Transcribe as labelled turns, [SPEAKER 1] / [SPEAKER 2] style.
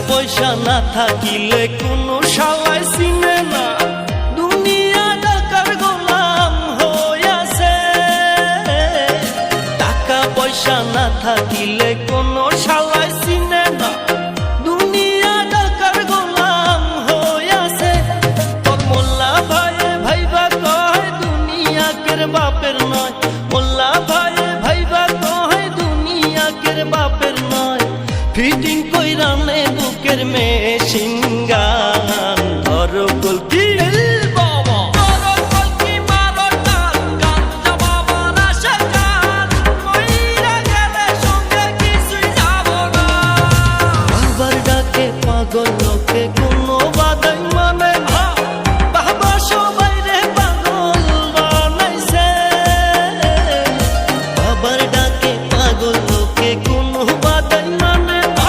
[SPEAKER 1] পয়সা না থাকিলে কোনো শালায় চিনে না, দুনিয়া টাকার গোলাম হইয়াছে। টাকা পয়সা না থাকিলে কোনো শালায় চিনে না, দুনিয়া টাকার গোলাম হইয়াছে। তোর মোল্লা ভাইয়ে ভাইবা কয় দুনিয়া কের বাপের নয়, মোল্লা ভাইয়ে ভাইবা কয় দুনিয়া কের বাপের নয়। ফিটিং কইরা নে বুকের মেশিন গান, ধরো কলকি বাবা, ধরো কলকি মারো টান, গাঞ্জা বাবা নাশা গান, মইরা গেলে সঙ্গে কিছুই যাব না। বাবার ডাকে পাগল